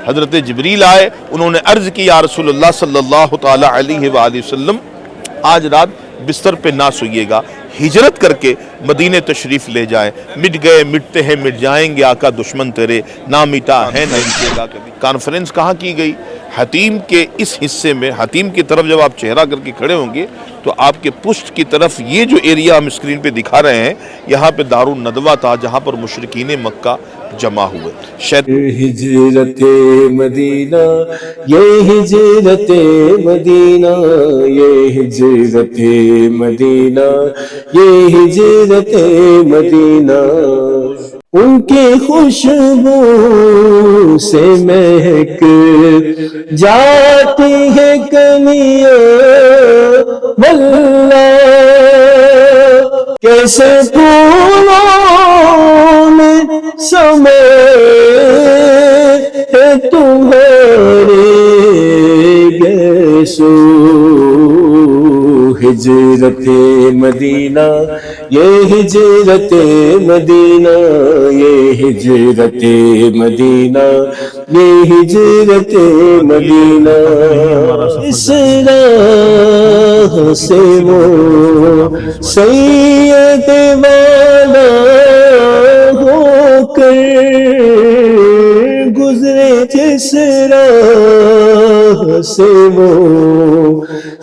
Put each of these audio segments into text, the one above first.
حضرت جبریل آئے، انہوں نے عرض کی یا رسول اللہ صلی اللہ تعالی علیہ وآلہ وسلم آج رات بستر پہ نہ سوئیے گا، ہجرت کر کے مدینے تشریف لے جائیں، مٹ گئے مٹتے ہیں مٹ جائیں گے آقا دشمن تیرے، نہ مٹا ہے نہ مٹے گا کبھی۔ کانفرنس کہاں کی گئی؟ حتیم کے اس حصے میں، حتیم کی طرف جب آپ چہرہ کر کے کھڑے ہوں گے تو آپ کے پشت کی طرف یہ جو ایریا ہم اسکرین پہ دکھا رہے ہیں، یہاں پہ دار الندوہ تھا جہاں پر مشرکین مکہ جمع ہوئے۔ ہجرت مدینہ، یہ ہجرت مدینہ، یہ ہجرت مدینہ، یہ ہجرت مدینہ، ان کی خوشبو سے مہک جاتی ہے کلیاں واللہ، کیسے پھولوں میں سمے ہے تمہارے گیسو۔ ہجرت مدینہ، یہ ہجرت مدینہ، یہ ہجرت مدینہ، یہ ہجرت مدینہ، اس راہ سے وہ سید والا ہو کر گزرے، جس راہ سے وہ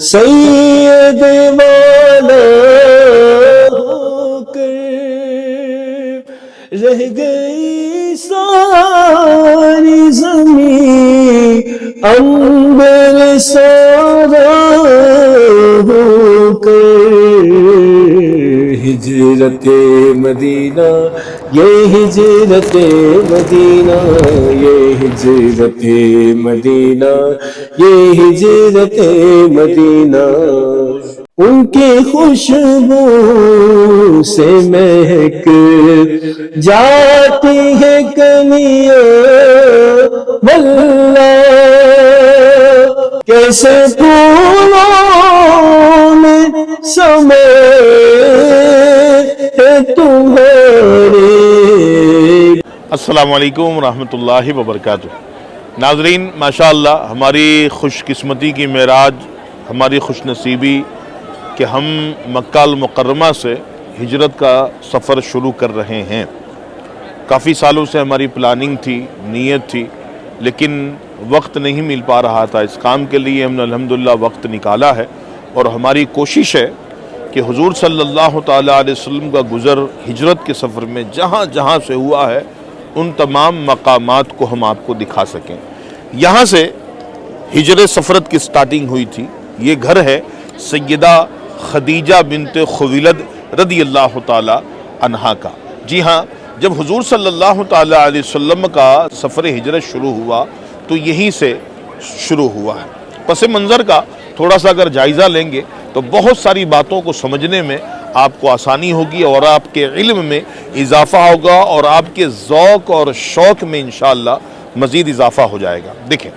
سید والا ہو کر رہ گئی ساری زمین عنبر سارا ہو کر۔ ہجرت مدینہ، یہ ہجرت مدینہ، یہ ہجرت مدینہ، یہ ہجرت مدینہ، ان کی خوشبو سے مہک جاتی ہے کلیاں واللہ، کیسے پھولوں میں سمے ہے تمہارے۔ السلام علیکم ورحمۃ اللہ وبرکاتہ۔ ناظرین، ماشاءاللہ ہماری خوش قسمتی کی معراج، ہماری خوش نصیبی کہ ہم مکہ المکرمہ سے ہجرت کا سفر شروع کر رہے ہیں۔ کافی سالوں سے ہماری پلاننگ تھی، نیت تھی، لیکن وقت نہیں مل پا رہا تھا۔ اس کام کے لیے ہم نے الحمدللہ وقت نکالا ہے، اور ہماری کوشش ہے کہ حضور صلی اللہ تعالیٰ علیہ وسلم کا گزر ہجرت کے سفر میں جہاں جہاں سے ہوا ہے ان تمام مقامات کو ہم آپ کو دکھا سکیں۔ یہاں سے ہجرت سفرت کی سٹارٹنگ ہوئی تھی۔ یہ گھر ہے سیدہ خدیجہ بنت خویلد رضی اللہ تعالی عنہا کا۔ جی ہاں، جب حضور صلی اللہ تعالی علیہ وسلم کا سفر ہجرت شروع ہوا تو یہیں سے شروع ہوا ہے۔ پس منظر کا تھوڑا سا اگر جائزہ لیں گے تو بہت ساری باتوں کو سمجھنے میں آپ کو آسانی ہوگی، اور آپ کے علم میں اضافہ ہوگا، اور آپ کے ذوق اور شوق میں انشاءاللہ مزید اضافہ ہو جائے گا۔ دیکھیں،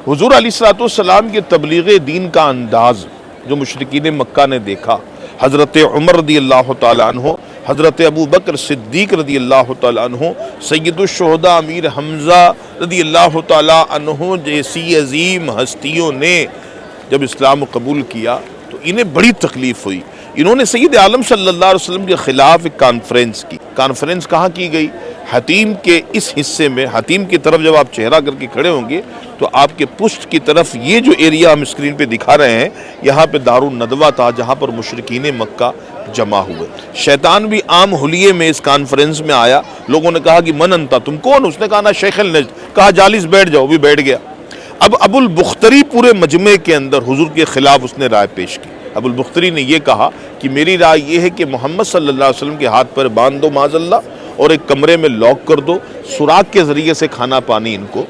حضور علیہ السلام کے تبلیغ دین کا انداز جو مشرکین مکہ نے دیکھا، حضرت عمر رضی اللہ تعالیٰ عنہ، حضرت ابو بکر صدیق رضی اللہ تعالیٰ عنہ، سید الشہداء امیر حمزہ رضی اللہ تعالیٰ عنہ جیسی عظیم ہستیوں نے جب اسلام قبول کیا تو انہیں بڑی تکلیف ہوئی۔ انہوں نے سید عالم صلی اللہ علیہ وسلم کے خلاف ایک کانفرنس کی۔ کانفرنس کہاں کی گئی؟ حتیم کے اس حصے میں۔ حتیم کی طرف جب آپ چہرہ کر کے کھڑے ہوں گے تو آپ کے پشت کی طرف یہ جو ایریا ہم اسکرین پہ دکھا رہے ہیں، یہاں پہ دار الندوہ تھا جہاں پر مشرکین مکہ جمع ہوئے۔ شیطان بھی عام حلیے میں اس کانفرنس میں آیا۔ لوگوں نے کہا کہ من انتا، تم کون؟ اس نے کہا نا شیخ النجد۔ کہا جالس بیٹھ جاؤ، بھی بیٹھ گیا۔ اب ابو البختری پورے مجمع کے اندر حضور کے خلاف اس نے رائے پیش کی۔ ابو البختری نے یہ کہا کہ میری رائے یہ ہے کہ محمد صلی اللہ علیہ وسلم کے ہاتھ پر باندھ دو معاذ اللہ، اور ایک کمرے میں لاک کر دو، سوراخ کے ذریعے سے کھانا پانی ان کو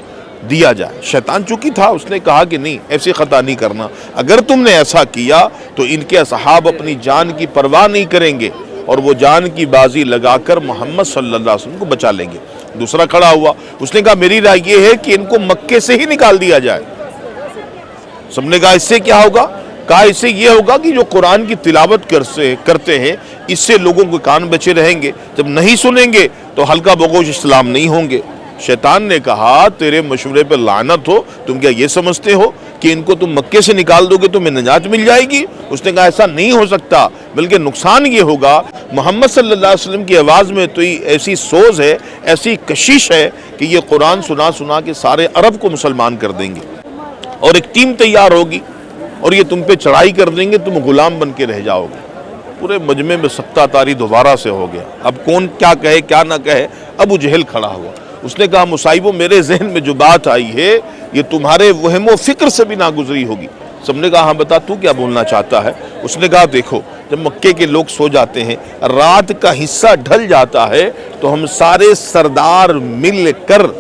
دیا جائے۔ شیطان چونکہ تھا، اس نے کہا کہ نہیں، ایسی خطا نہیں کرنا، اگر تم نے ایسا کیا تو ان کے اصحاب اپنی جان کی پرواہ نہیں کریں گے، اور وہ جان کی بازی لگا کر محمد صلی اللہ علیہ وسلم کو بچا لیں گے۔ دوسرا کھڑا ہوا، اس نے کہا میری رائے یہ ہے کہ ان کو مکے سے ہی نکال دیا جائے۔ سب نے کہا اس سے کیا ہوگا؟ کہا اس سے یہ ہوگا کہ جو قرآن کی تلاوت کرتے ہیں اس سے لوگوں کے کان بچے رہیں گے، جب نہیں سنیں گے تو ہلکا بگوش اسلام نہیں ہوں گے۔ शैतान ने कहा तेरे मशवरे पे लानत हो, तुम क्या ये समझते हो कि इनको तुम मक्के से निकाल दोगे तुम्हें निजात मिल जाएगी? उसने कहा ऐसा नहीं हो सकता, बल्कि नुकसान ये होगा। मोहम्मद सल्लल्लाहु अलैहि वसल्लम की आवाज़ में तो ऐसी सोच है, ऐसी कशिश है कि ये कुरान सुना सुना के सारे अरब को मुसलमान कर देंगे और एक टीम तैयार होगी और ये तुम पे चढ़ाई कर देंगे, तुम गुलाम बन के रह जाओगे। पूरे मजमे में सख्ता तारी दोबारा से हो गया। अब कौन क्या कहे क्या ना कहे, अबू जहल खड़ा हुआ। उसने कहा मुसाइबो, मेरे जहन में जो बात आई है ये तुम्हारे वहमो फिक्र से भी ना गुजरी होगी। सबने कहा हाँ बता तू क्या बोलना चाहता है? उसने कहा देखो, जब मक्के के लोग सो जाते हैं, रात का हिस्सा ढल जाता है, तो हम सारे सरदार मिल कर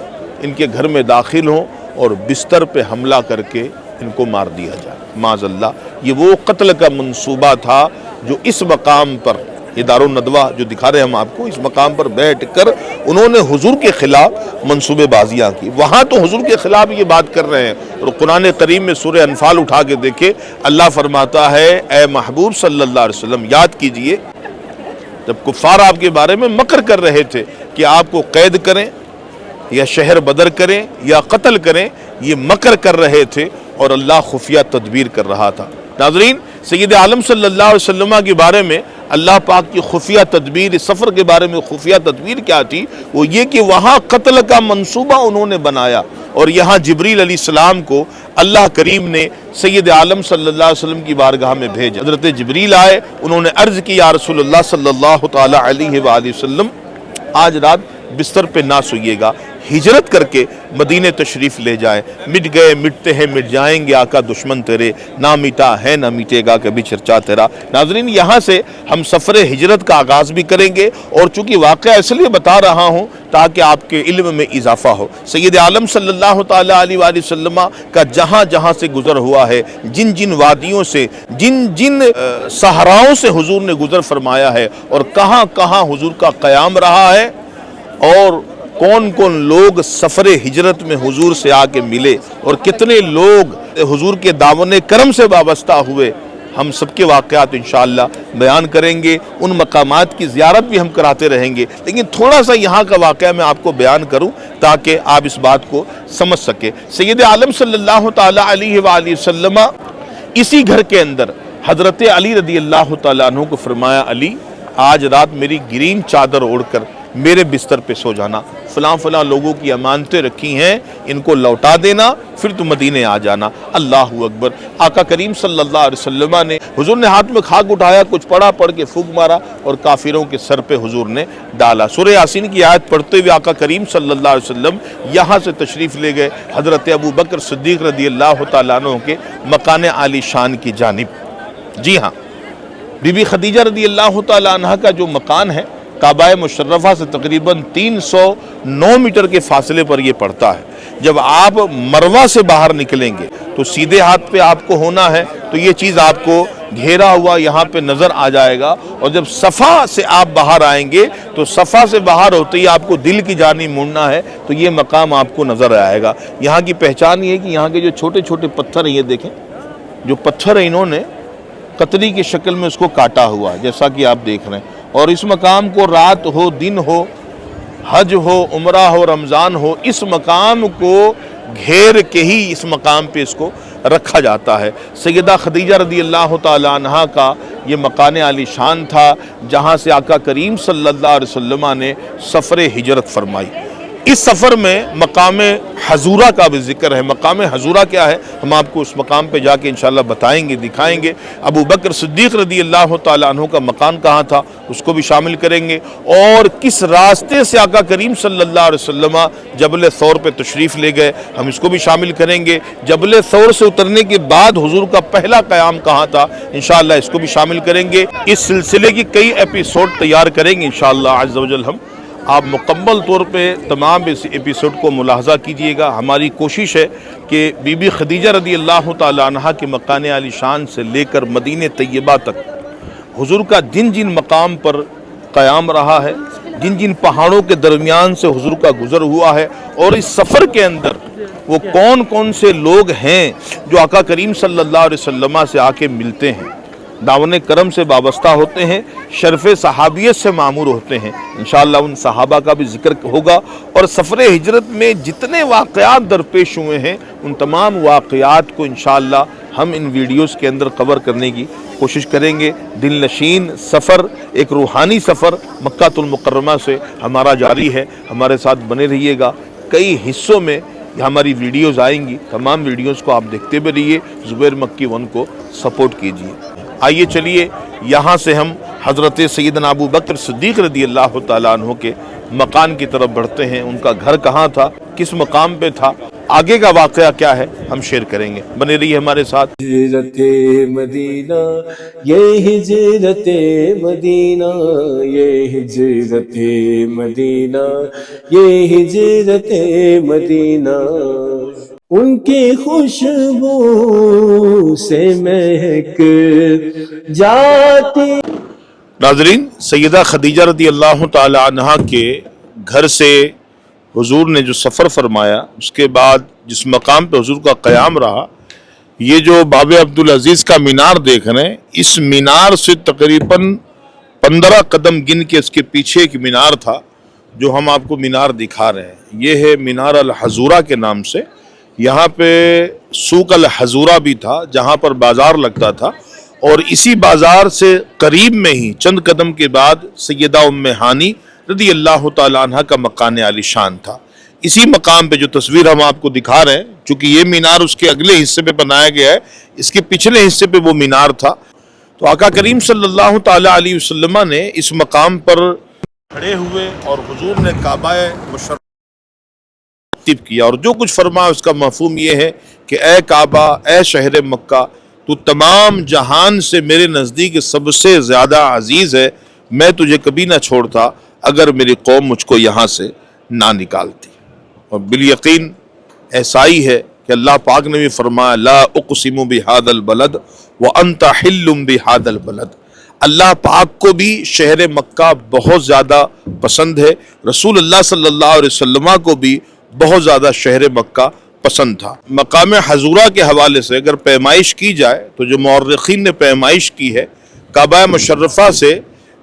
इनके घर में दाखिल हों और बिस्तर पे हमला करके इनको मार दिया जाए। माज़अल्लाह, ये वो कत्ल का मंसूबा था जो इस मकाम पर इदारो नदवा जो दिखा रहे हैं हम आपको, इस मकाम पर बैठ कर उन्होंने हुजूर के खिलाफ मंसूबेबाजियाँ की। वहाँ तो हुजूर के खिलाफ ये बात कर रहे हैं और कुरान करीम में सूरह अनफाल उठा के देखे, अल्लाह फरमाता है ए महबूब सल्लल्लाहु अलैहि वसल्लम, याद कीजिए जब कुफ़ार आपके बारे में मकर कर रहे थे कि आपको कैद करें या शहर बदर करें या कत्ल करें, ये मकर कर रहे थे और अल्लाह खुफिया तदबीर कर रहा था। नाज़रीन, सैयद आलम सल्लल्लाहु अलैहि वसल्लम के बारे में अल्लाह पाक की खुफिया तदबीर, इस सफ़र के बारे में खुफिया तदबीर क्या थी? वो ये कि वहाँ कत्ल का मंसूबा उन्होंने बनाया और यहाँ जिब्रील अलैहिस्सलाम को अल्लाह करीम ने सैयद आलम सल्लल्लाहु अलैहि वसल्लम की बारगाह में भेजा। हज़रत जिब्रील आए, उन्होंने अर्ज़ की या रसूलल्लाह सल्लल्लाहु तआला अलैहि वसल्लम, आज रात बिस्तर पे ना सोइएगा, हिजरत करके मदीने तशरीफ़ ले जाएं। मिट गए मिटते हैं मिट जाएंगे आका दुश्मन तेरे, ना मिटा है ना मिटेगा कभी चर्चा तेरा। नाज़रीन, यहाँ से हम सफ़र हिजरत का आगाज़ भी करेंगे और चूँकि वाक़या इसलिए बता रहा हूँ ताकि आपके इल्म में इजाफ़ा हो। सैयद आलम सल्लल्लाहु तआला अलैहि वसल्लम का जहाँ जहाँ से गुज़र हुआ है, जिन जिन वादियों से, जिन जिन सहराओं से हुजूर ने गुज़र फरमाया है और कहाँ कहाँ हुजूर का क़याम रहा है और कौन कौन लोग सफ़र हिजरत में हुजूर से आके मिले और कितने लोग हुजूर के दावने करम से वाबस्ता हुए, हम सबके वाक़यात इंशाअल्लाह बयान करेंगे। उन मकामात की ज़ियारत भी हम कराते रहेंगे, लेकिन थोड़ा सा यहाँ का वाक़या मैं आपको बयान करूँ ताकि आप इस बात को समझ सके। सैयद आलम सल्लल्लाहु तआला अलैहि वसल्लम इसी घर के अंदर हज़रत अली रदी अल्लाह तआला अन्हु को फरमाया, अली आज रात मेरी ग्रीन चादर ओढ़कर मेरे बिस्तर पे सो जाना, फ़लाँ फ़लाँ लोगों की अमानतें रखी हैं, इनको लौटा देना, फिर तुम मदीने आ जाना। अल्लाहु अकबर। आका करीम सल्लल्लाहु अलैहि वसल्लम ने, हुजूर ने हाथ में खाक उठाया, कुछ पढ़ के फूंक मारा और काफिरों के सर पे हुजूर ने डाला। सूरह यासीन की आयत पढ़ते हुए आका करीम सल्लल्लाहु अलैहि वसल्लम यहाँ से तशरीफ़ ले गए हज़रत अबू बकर सिद्दीक़ रदी अल्लाह तआला अन्हु के मकान आली शान की जानिब। जी हाँ, बीबी खदीजा रदी अल्लाह तआला अन्हा का जो मकान है काबा मुशर्रफा से तकरीबन 309 मीटर के फासले पर यह पड़ता है। जब आप मरवा से बाहर निकलेंगे तो सीधे हाथ पे आपको होना है, तो ये चीज़ आपको घेरा हुआ यहाँ पे नज़र आ जाएगा। और जब सफ़ा से आप बाहर आएंगे तो सफ़ा से बाहर होते ही आपको दिल की जानी मुड़ना है तो ये मकाम आपको नज़र आएगा। यहाँ की पहचान ये है कि यहाँ के जो छोटे छोटे पत्थर हैं, ये देखें, जो पत्थर है इन्होंने कतरी की शक्ल में उसको काटा हुआ है, जैसा कि आप देख रहे हैं। और इस मकाम को रात हो दिन हो, हज हो उम्रा हो रमज़ान हो, इस मकाम को घेर के ही इस मकाम पे इसको रखा जाता है। सैयदा खदीजा रदी अल्लाह तआला अन्हा का ये मकान आली शान था जहाँ से आका करीम सल्लल्लाहु अलैहि वसल्लम ने सफ़र हिजरत फरमाई। इस सफ़र में मकाम हजूरा का भी जिक्र है। मकाम हजूरा क्या है, हम आपको उस मकाम पे जाके इंशाअल्लाह बताएंगे, दिखाएंगे। अबू बकर सिद्दीक़ रदी अल्लाह तआला अन्हु का मकान कहाँ था उसको भी शामिल करेंगे, और किस रास्ते से आका करीम सल्लल्लाहु अलैहि वसल्लम जबल सौर पे तशरीफ़ ले गए, हम इसको भी शामिल करेंगे। जबल सौर से उतरने के बाद हुजूर का पहला क़याम कहाँ था, इंशाअल्लाह इसको भी शामिल करेंगे। इस सिलसिले की कई एपिसोड तैयार करेंगे इंशाअल्लाह अज़्ज़ व जल। हम आप मुकम्मल तौर पे तमाम इस एपिसोड को मुलाहज़ा कीजिएगा। हमारी कोशिश है कि बीबी खदीजा रदी अल्लाह तआला अन्हा के मकान आली शान से लेकर मदीने तैयबा तक हुजूर का जिन जिन मकाम पर क़याम रहा है, जिन जिन पहाड़ों के दरमियान से हुजूर का गुज़र हुआ है, और इस सफ़र के अंदर वो कौन कौन से लोग हैं जो आका करीम सल्लल्लाहु अलैहि वसल्लम से आके मिलते हैं, दामन करम से वाबस्ता होते हैं, शर्फ सहाबियत से मामूर होते हैं। इंशाअल्लाह उन सहाबा का भी जिक्र होगा और सफ़र हिजरत में जितने वाक़यात दरपेश हुए हैं उन तमाम वाक़यात को इंशाअल्लाह हम इन वीडियोस के अंदर कवर करने की कोशिश करेंगे। दिल नशीन सफ़र, एक रूहानी सफ़र मक्कातुल मुकर्रमा से हमारा जारी है। हमारे साथ बने रहिएगा। कई हिस्सों में हमारी वीडियोस आएंगी, तमाम वीडियोस को आप देखते भी रहिए। ज़ुबैर मक्की 1 को सपोर्ट कीजिए। आइए चलिए यहाँ से हम हज़रत सैयदना अबू बकर सिद्दीक़ रज़ियल्लाहु ताला अन्हु के मकान की तरफ बढ़ते हैं। उनका घर कहाँ था, किस मकाम पे था, आगे का वाक़या क्या है, हम शेयर करेंगे। बने रहिए हमारे साथ। हिजरते मदीना ये हिजरते मदीना, ये हिजरते मदीना, ये हिजरते मदीना, उनकी खुशबू से महक जाती। नाज़रीन, सैयदा खदीजा रज़ियल्लाहु ताला अन्हा के घर से हुजूर ने जो सफ़र फरमाया, उसके बाद जिस मकाम पे हुजूर का क़याम रहा, ये जो बाब अब्दुल अजीज़ का मीनार देख रहे हैं, इस मीनार से तकरीबन 15 कदम गिन के इसके पीछे एक मीनार था जो हम आपको मीनार दिखा रहे हैं। ये है मीनार अल हजूरा के नाम से। यहाँ पे सूक अल हजूरा भी था जहाँ पर बाज़ार लगता था, और इसी बाज़ार से करीब में ही चंद कदम के बाद सैयदा उम्मे हानी रज़ियल्लाहु ताला अन्हा का मकान आलीशान था। इसी मकाम पे जो तस्वीर हम आपको दिखा रहे हैं, चूँकि ये मीनार उसके अगले हिस्से पे बनाया गया है, इसके पिछले हिस्से पे वो मीनार था। तो आका करीम सल्लल्लाहु ताला अलैहि वसल्लम ने इस मकाम पर खड़े हुए और हुजूर ने काबाए मुशर्रफ किया, और जो कुछ फरमाया उसका मफहूम ये है कि ए काबा, ए शहर मक्का, तू तमाम जहान से मेरे नज़दीक सबसे ज़्यादा अजीज़ है। मैं तुझे कभी ना छोड़ता अगर मेरी कौम मुझको यहाँ से ना निकालती। और बिल यकीन ऐसा ही है कि अल्लाह पाक ने भी फरमाया, ला उक़सिमु बिहादल बलद व अंता हिल्लुम बिहादल बलद। अल्लाह पाक को भी शहर मक्का बहुत ज़्यादा पसंद है। रसूल अल्लाह सल्लल्लाहु अलैहि वसल्लम को भी बहुत ज़्यादा शहर मक्का पसंद था। मकाम हजूरा के हवाले से अगर पैमाइश की जाए तो जो मौर्रिखीन ने पैमाइश की है, काबा मुशर्रफा से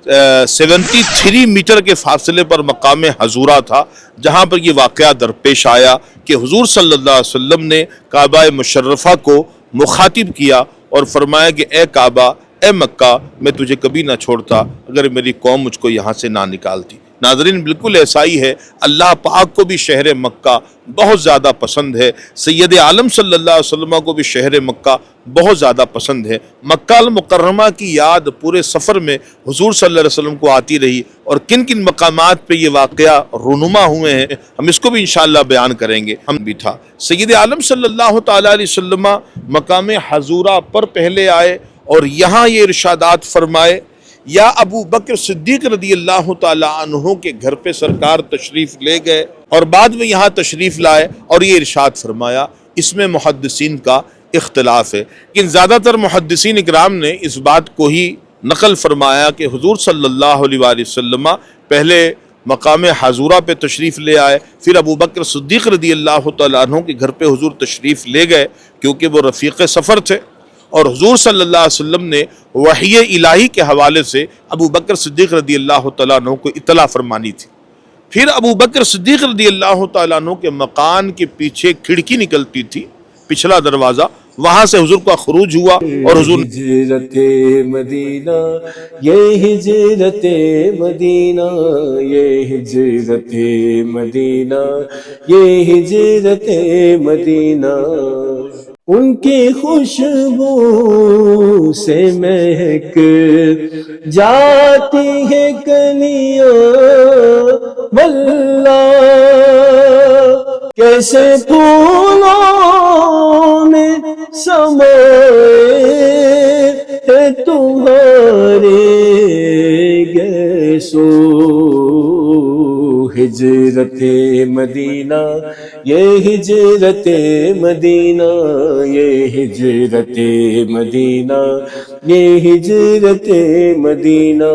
73 मीटर के फासले पर मकाम हजूरा था, जहाँ पर यह वाक़या दरपेश आया कि हुजूर सल्लल्लाहु अलैहि वसल्लम ने काबा मुशर्रफा को मुखातिब किया और फरमाया कि ए काबा, ए मक्का, मैं तुझे कभी ना छोड़ता अगर मेरी कौम मुझको यहाँ से ना निकालती। नाज़रीन, बिल्कुल ऐसा ही है। अल्लाह पाक को भी शहर मक्का बहुत ज़्यादा पसंद है। सैयद आलम सल्लल्लाहु अलैहि वसल्लम को भी शहर मक्का बहुत ज़्यादा पसंद है। मक्का अल मुकर्रमा की याद पूरे सफ़र में हुजूर सल्लल्लाहु अलैहि वसल्लम को आती रही, और किन किन मकामात पे ये वाक़या रूनुमा हुए हैं हम इसको भी इंशाअल्लाह बयान करेंगे। हम भी था सैयद आलम सल्लल्लाहु ताला अलैहि वसल्लम मकाम हजूरा पर पहले आए और यहाँ ये इरशादात फरमाए, या अबू बकर सिद्दीक़ रज़ियल्लाहु ताला अन्हु के घर पे सरकार तशरीफ़ ले गए और बाद में यहाँ तशरीफ़ लाए और ये इरशाद फरमाया। इसमें मुहद्दिसीन का इख्तिलाफ है, लेकिन ज़्यादातर मुहद्दिसीन इकराम ने इस बात को ही नकल फरमाया कि हुजूर सल्लल्लाहु अलैहि वसल्लम पहले मकाम हजूरा पे तशरीफ़ ले आए, फिर अबू बकर सिद्दीक़ रज़ियल्लाहु ताला अन्हु के घर पे हुजूर तशरीफ़ ले गए, क्योंकि वो रफ़ीक़ सफ़र थे। और हुजूर सल्लल्लाहु अलैहि वसल्लम ने वही इलाही के हवाले से अबू बकर सिद्दीक़ रज़ियल्लाहु ताला अन्हु को इत्तला फरमानी थी। फिर अबू बकर सिद्दीक़ रज़ियल्लाहु ताला अन्हु के मकान के पीछे खिड़की निकलती थी, पिछला दरवाज़ा, वहाँ से हुजूर का खुरूज हुआ और हुजूर हिजरते मदीना, ये हिजरते मदीना, ये हिजरते मदीना, ये हिजरते मदीना, उनकी खुशबू से महक जाती है कलियां वल्ला, कैसे फूलों में समाए है तुम्हारे गैसो। हिजरते मदीना, ये हिजरते मदीना, ये हिजरते मदीना, ये हिजरते मदीना।